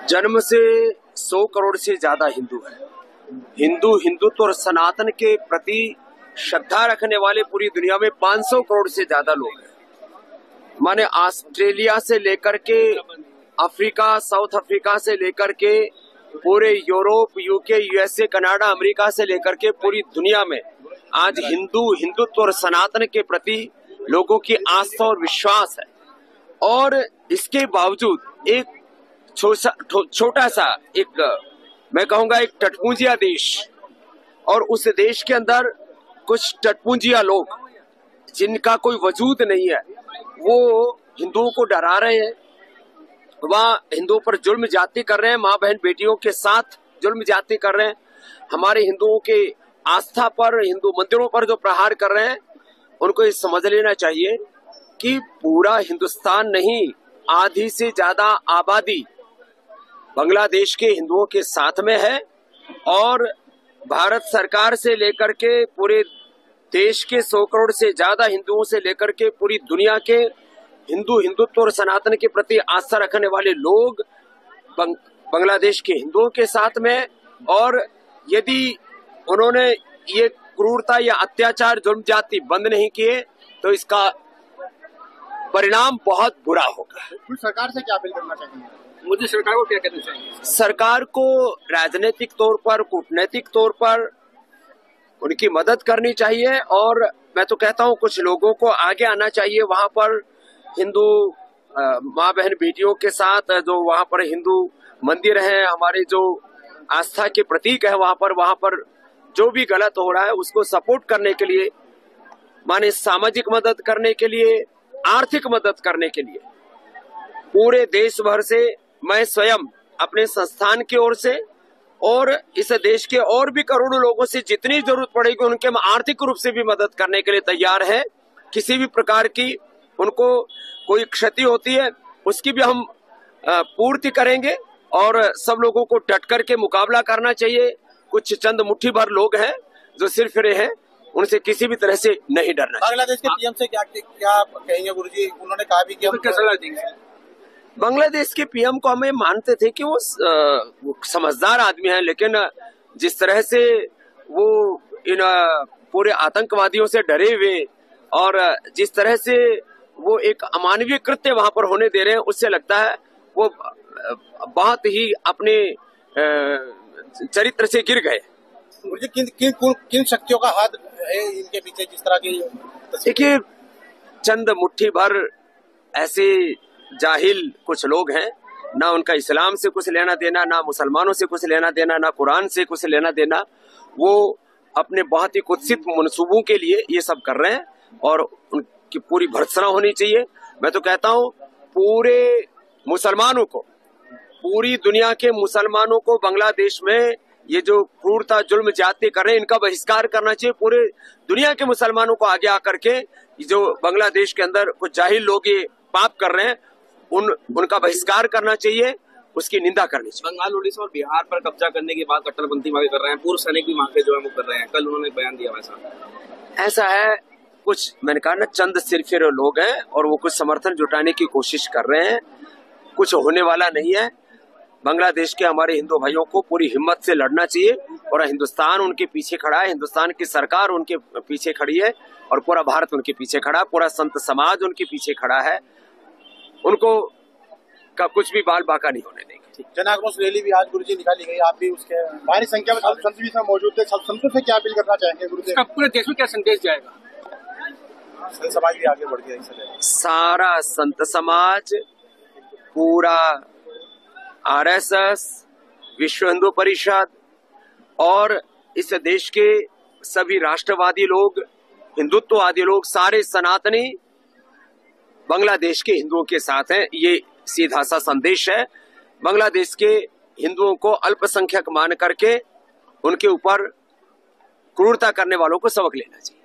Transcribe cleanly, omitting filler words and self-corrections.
जन्म से 100 करोड़ से ज्यादा हिंदू है। हिंदुत्व और सनातन के प्रति श्रद्धा रखने वाले पूरी दुनिया में 500 करोड़ से ज्यादा लोग हैं। माने ऑस्ट्रेलिया से लेकर के अफ्रीका, साउथ अफ्रीका से लेकर के पूरे Europe, UK, USA, Canada, America से लेकर के पूरी दुनिया में आज हिंदुत्व और सनातन के प्रति लोगों की आस्था और विश्वास है। और इसके बावजूद एक छोटा सा मैं कहूंगा एक टटपूंजिया देश, और उस देश के अंदर कुछ टटपूंजिया लोग जिनका कोई वजूद नहीं है, वो हिंदुओं को डरा रहे हैं, वह हिंदुओं पर जुल्म ज्यादती कर रहे हैं, माँ बहन बेटियों के साथ जुल्म ज्यादती कर रहे हैं, हमारे हिंदुओं के आस्था पर, हिंदू मंदिरों पर जो प्रहार कर रहे हैं। उनको ये समझ लेना चाहिए कि पूरा हिंदुस्तान नहीं, आधी से ज्यादा आबादी बांग्लादेश के हिंदुओं के साथ में है, और भारत सरकार से लेकर के पूरे देश के 100 करोड़ से ज्यादा हिंदुओं से लेकर के पूरी दुनिया के हिंदुत्व और सनातन के प्रति आस्था रखने वाले लोग बांग्लादेश के हिंदुओं के साथ में। और यदि उन्होंने ये क्रूरता या अत्याचार, जुल्म ज्यादती बंद नहीं किए तो इसका परिणाम बहुत बुरा होगा। सरकार से क्या अपील करना चाहिए? मुझे सरकार को क्या कहना चाहिए? सरकार को राजनीतिक तौर पर, कूटनैतिक तौर पर उनकी मदद करनी चाहिए, और मैं तो कहता हूँ कुछ लोगों को आगे आना चाहिए। वहाँ पर हिंदू माँ बहन बेटियों के साथ जो वहाँ पर हिंदू मंदिर है, हमारे जो आस्था के प्रतीक है, वहाँ पर जो भी गलत हो रहा है उसको सपोर्ट करने के लिए, माने सामाजिक मदद करने के लिए, आर्थिक मदद करने के लिए पूरे देश भर से मैं स्वयं अपने संस्थान की ओर से और इस देश के और भी करोड़ों लोगों से जितनी जरूरत पड़ेगी उनके आर्थिक रूप से भी मदद करने के लिए तैयार है। किसी भी प्रकार की उनको कोई क्षति होती है उसकी भी हम पूर्ति करेंगे, और सब लोगों को डट करके मुकाबला करना चाहिए। कुछ चंद मुट्ठी भर लोग हैं जो सिर फिरे हैं, उनसे किसी भी तरह से नहीं डरना। बांग्लादेश के पीएम से क्या कहेंगे गुरुजी? उन्होंने कहा भी कि हम क्या सलाह देंगे? बांग्लादेश के पीएम को हमें मानते थे कि वो समझदार आदमी है, लेकिन जिस तरह से वो इन पूरे आतंकवादियों से डरे हुए और जिस तरह से वो एक अमानवीय कृत्य वहां पर होने दे रहे हैं, उससे लगता है वो बहुत ही अपने चरित्र से गिर गए। मुझे किन शक्तियों का हाथ है इनके पीछे? जिस तरह की देखिए, चंद मुट्ठी भर ऐसे जाहिल कुछ लोग हैं, ना उनका इस्लाम से कुछ लेना देना, ना मुसलमानों से कुछ लेना देना, ना कुरान से कुछ लेना देना। वो अपने बहुत ही कुत्सित मनसूबों के लिए ये सब कर रहे हैं, और उनकी पूरी भर्त्सना होनी चाहिए। मैं तो कहता हूँ पूरे मुसलमानों को, पूरी दुनिया के मुसलमानों को बांग्लादेश में ये जो क्रूरता, जुल्म ज्यादती कर रहे हैं, इनका बहिष्कार करना चाहिए। पूरे दुनिया के मुसलमानों को आगे आकर के जो बांग्लादेश के अंदर कुछ जाहिल लोग ये पाप कर रहे हैं, उनका बहिष्कार करना चाहिए, उसकी निंदा करनी चाहिए। बंगाल, उड़ीसा और बिहार पर कब्जा करने के बाद कट्टरपंथी मांगे कर रहे हैं, पूर्व सैनिक भी मांगे जो है वो कर रहे हैं। कल उन्होंने बयान दिया वैसा। ऐसा है, कुछ मैंने कहा ना, चंद सिरफिर लोग हैं और वो कुछ समर्थन जुटाने की कोशिश कर रहे हैं। कुछ होने वाला नहीं है। बांग्लादेश के हमारे हिंदू भाइयों को पूरी हिम्मत से लड़ना चाहिए, और हिंदुस्तान उनके पीछे खड़ा है, हिंदुस्तान की सरकार उनके पीछे खड़ी है, और पूरा भारत उनके पीछे खड़ा है, पूरा संत समाज उनके पीछे खड़ा है। उनको का कुछ भी बाल बाका नहीं होने देंगे। जन आक्रोश रैली भी आज गुरुजी निकाली गई, आप भी उसके भारी संख्या में संत भी मौजूद थे। संतों से क्या अपील करना चाहेंगे गुरुजी? पूरे देश में क्या संदेश जाएगा? संत समाज भी आगे बढ़ गया, सारा संत समाज, पूरा आरएसएस, विश्व हिंदू परिषद और इस देश के सभी राष्ट्रवादी लोग, हिंदुत्ववादी लोग, सारे सनातनी बांग्लादेश के हिंदुओं के साथ हैं। ये सीधा सा संदेश है। बांग्लादेश के हिंदुओं को अल्पसंख्यक मान करके उनके ऊपर क्रूरता करने वालों को सबक लेना चाहिए।